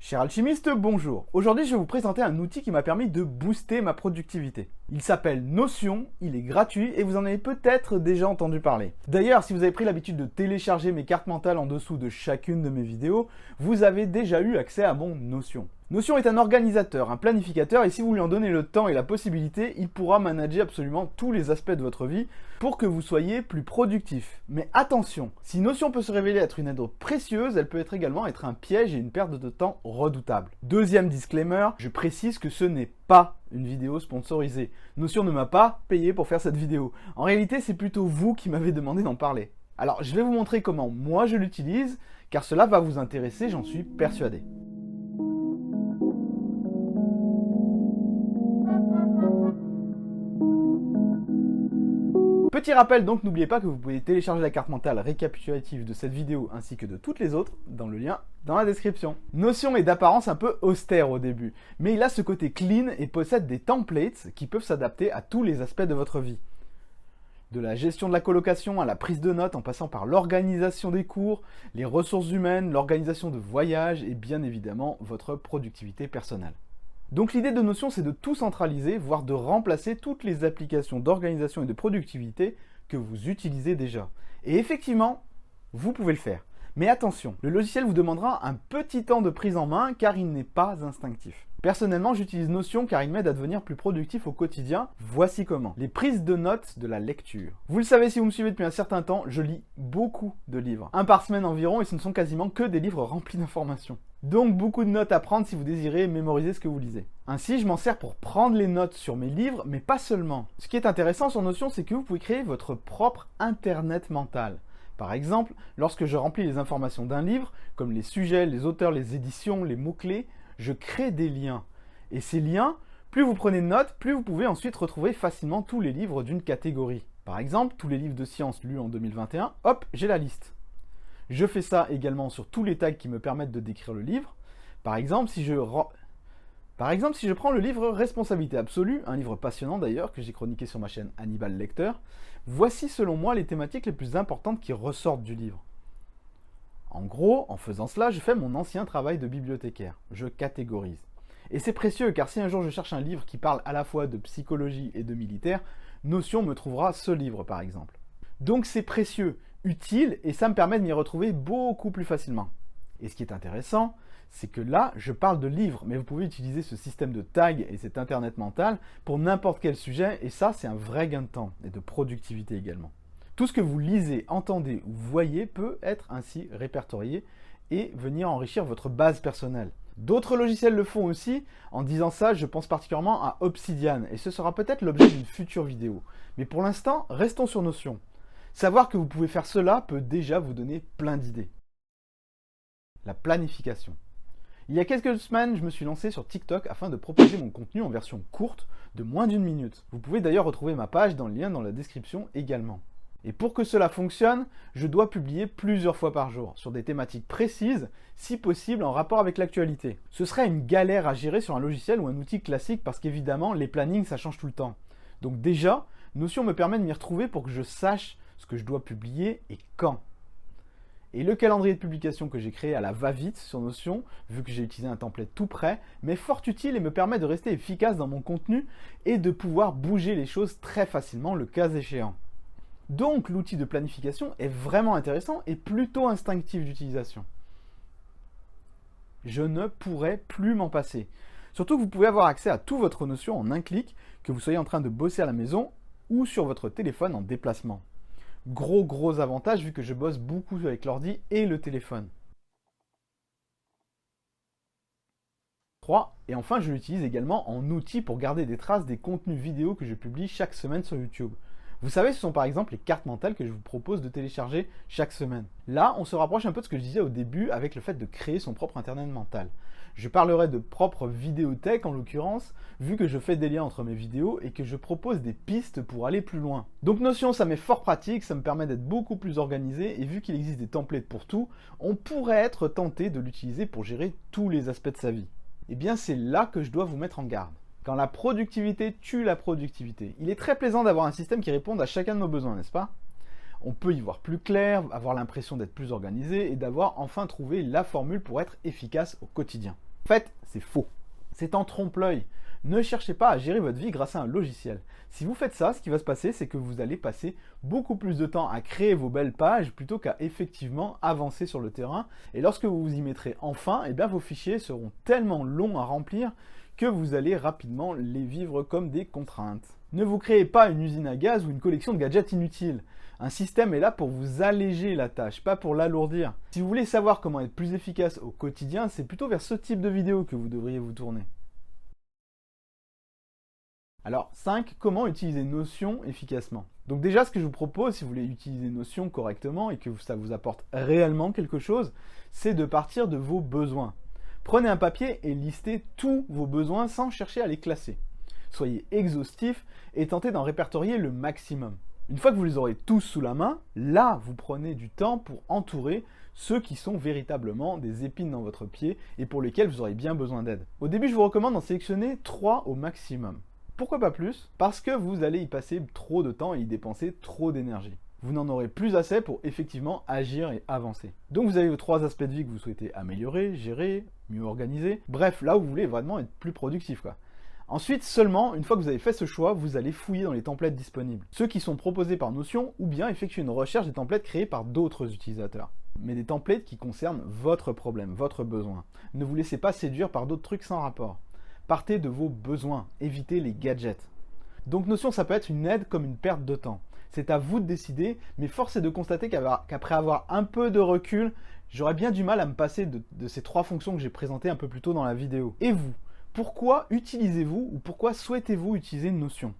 Cher alchimiste, bonjour. Aujourd'hui, je vais vous présenter un outil qui m'a permis de booster ma productivité. Il s'appelle Notion, il est gratuit et vous en avez peut-être déjà entendu parler. D'ailleurs, si vous avez pris l'habitude de télécharger mes cartes mentales en dessous de chacune de mes vidéos, vous avez déjà eu accès à mon Notion. Notion est un organisateur, un planificateur et si vous lui en donnez le temps et la possibilité, il pourra manager absolument tous les aspects de votre vie pour que vous soyez plus productif. Mais attention, si Notion peut se révéler être une aide précieuse, elle peut également être un piège et une perte de temps redoutable. Deuxième disclaimer, je précise que ce n'est pas une vidéo sponsorisée. Notion ne m'a pas payé pour faire cette vidéo. En réalité, c'est plutôt vous qui m'avez demandé d'en parler. Alors, je vais vous montrer comment moi je l'utilise, car cela va vous intéresser, j'en suis persuadé. Petit rappel donc, n'oubliez pas que vous pouvez télécharger la carte mentale récapitulative de cette vidéo ainsi que de toutes les autres dans le lien dans la description. Notion est d'apparence un peu austère au début, mais il a ce côté clean et possède des templates qui peuvent s'adapter à tous les aspects de votre vie. De la gestion de la colocation à la prise de notes en passant par l'organisation des cours, les ressources humaines, l'organisation de voyages et bien évidemment votre productivité personnelle. Donc l'idée de Notion, c'est de tout centraliser, voire de remplacer toutes les applications d'organisation et de productivité que vous utilisez déjà. Et effectivement, vous pouvez le faire. Mais attention, le logiciel vous demandera un petit temps de prise en main car il n'est pas instinctif. Personnellement, j'utilise Notion car il m'aide à devenir plus productif au quotidien. Voici comment. Les prises de notes de la lecture. Vous le savez si vous me suivez depuis un certain temps, je lis beaucoup de livres. Un par semaine environ et ce ne sont quasiment que des livres remplis d'informations. Donc beaucoup de notes à prendre si vous désirez mémoriser ce que vous lisez. Ainsi, je m'en sers pour prendre les notes sur mes livres, mais pas seulement. Ce qui est intéressant sur Notion, c'est que vous pouvez créer votre propre internet mental. Par exemple, lorsque je remplis les informations d'un livre, comme les sujets, les auteurs, les éditions, les mots-clés, je crée des liens. Et ces liens, plus vous prenez de notes, plus vous pouvez ensuite retrouver facilement tous les livres d'une catégorie. Par exemple, tous les livres de sciences lus en 2021, hop, j'ai la liste. Je fais ça également sur tous les tags qui me permettent de décrire le livre. Par exemple, si je prends le livre Responsabilité absolue, un livre passionnant d'ailleurs, que j'ai chroniqué sur ma chaîne Hannibal Lecteur, voici selon moi les thématiques les plus importantes qui ressortent du livre. En gros, en faisant cela, je fais mon ancien travail de bibliothécaire. Je catégorise. Et c'est précieux car si un jour je cherche un livre qui parle à la fois de psychologie et de militaire, Notion me trouvera ce livre par exemple. Donc c'est précieux, utile et ça me permet de m'y retrouver beaucoup plus facilement. Et ce qui est intéressant, c'est que là, je parle de livres, mais vous pouvez utiliser ce système de tags et cet internet mental pour n'importe quel sujet, et ça, c'est un vrai gain de temps et de productivité également. Tout ce que vous lisez, entendez ou voyez peut être ainsi répertorié et venir enrichir votre base personnelle. D'autres logiciels le font aussi. En disant ça, je pense particulièrement à Obsidian, et ce sera peut-être l'objet d'une future vidéo. Mais pour l'instant, restons sur Notion. Savoir que vous pouvez faire cela peut déjà vous donner plein d'idées. La planification. Il y a quelques semaines, je me suis lancé sur TikTok afin de proposer mon contenu en version courte de moins d'1 minute. Vous pouvez d'ailleurs retrouver ma page dans le lien dans la description également. Et pour que cela fonctionne, je dois publier plusieurs fois par jour sur des thématiques précises, si possible en rapport avec l'actualité. Ce serait une galère à gérer sur un logiciel ou un outil classique parce qu'évidemment, les plannings, ça change tout le temps. Donc déjà, Notion me permet de m'y retrouver pour que je sache ce que je dois publier et quand. Et le calendrier de publication que j'ai créé à la va-vite sur Notion, vu que j'ai utilisé un template tout prêt, m'est fort utile et me permet de rester efficace dans mon contenu et de pouvoir bouger les choses très facilement le cas échéant. Donc l'outil de planification est vraiment intéressant et plutôt instinctif d'utilisation. Je ne pourrais plus m'en passer. Surtout que vous pouvez avoir accès à tout votre Notion en un clic, que vous soyez en train de bosser à la maison ou sur votre téléphone en déplacement. Gros avantage vu que je bosse beaucoup avec l'ordi et le téléphone. 3. Et enfin, je l'utilise également en outil pour garder des traces des contenus vidéo que je publie chaque semaine sur YouTube. Vous savez, ce sont par exemple les cartes mentales que je vous propose de télécharger chaque semaine. Là, on se rapproche un peu de ce que je disais au début avec le fait de créer son propre internet mental. Je parlerai de propre vidéothèque en l'occurrence, vu que je fais des liens entre mes vidéos et que je propose des pistes pour aller plus loin. Donc Notion, ça m'est fort pratique, ça me permet d'être beaucoup plus organisé et vu qu'il existe des templates pour tout, on pourrait être tenté de l'utiliser pour gérer tous les aspects de sa vie. Eh bien, c'est là que je dois vous mettre en garde. Quand la productivité tue la productivité. Il est très plaisant d'avoir un système qui réponde à chacun de nos besoins, n'est-ce pas? On peut y voir plus clair, avoir l'impression d'être plus organisé et d'avoir enfin trouvé la formule pour être efficace au quotidien. En fait, c'est faux. C'est en trompe-l'œil. Ne cherchez pas à gérer votre vie grâce à un logiciel. Si vous faites ça, ce qui va se passer, c'est que vous allez passer beaucoup plus de temps à créer vos belles pages plutôt qu'à effectivement avancer sur le terrain. Et lorsque vous vous y mettrez enfin, eh bien vos fichiers seront tellement longs à remplir que vous allez rapidement les vivre comme des contraintes. Ne vous créez pas une usine à gaz ou une collection de gadgets inutiles. Un système est là pour vous alléger la tâche, pas pour l'alourdir. Si vous voulez savoir comment être plus efficace au quotidien, c'est plutôt vers ce type de vidéo que vous devriez vous tourner. Alors 5, comment utiliser Notion efficacement? Donc déjà, ce que je vous propose, si vous voulez utiliser Notion correctement et que ça vous apporte réellement quelque chose, c'est de partir de vos besoins. Prenez un papier et listez tous vos besoins sans chercher à les classer. Soyez exhaustif et tentez d'en répertorier le maximum. Une fois que vous les aurez tous sous la main, là, vous prenez du temps pour entourer ceux qui sont véritablement des épines dans votre pied et pour lesquels vous aurez bien besoin d'aide. Au début, je vous recommande d'en sélectionner 3 au maximum. Pourquoi pas plus? Parce que vous allez y passer trop de temps et y dépenser trop d'énergie. Vous n'en aurez plus assez pour effectivement agir et avancer. Donc vous avez vos 3 aspects de vie que vous souhaitez améliorer, gérer, mieux organiser. Bref, là où vous voulez vraiment être plus productif, quoi. Ensuite, seulement, une fois que vous avez fait ce choix, vous allez fouiller dans les templates disponibles. Ceux qui sont proposés par Notion, ou bien effectuer une recherche des templates créés par d'autres utilisateurs. Mais des templates qui concernent votre problème, votre besoin. Ne vous laissez pas séduire par d'autres trucs sans rapport. Partez de vos besoins, évitez les gadgets. Donc Notion, ça peut être une aide comme une perte de temps. C'est à vous de décider, mais force est de constater qu'après avoir un peu de recul, j'aurais bien du mal à me passer de ces 3 fonctions que j'ai présentées un peu plus tôt dans la vidéo. Et vous? Pourquoi utilisez-vous ou pourquoi souhaitez-vous utiliser Notion?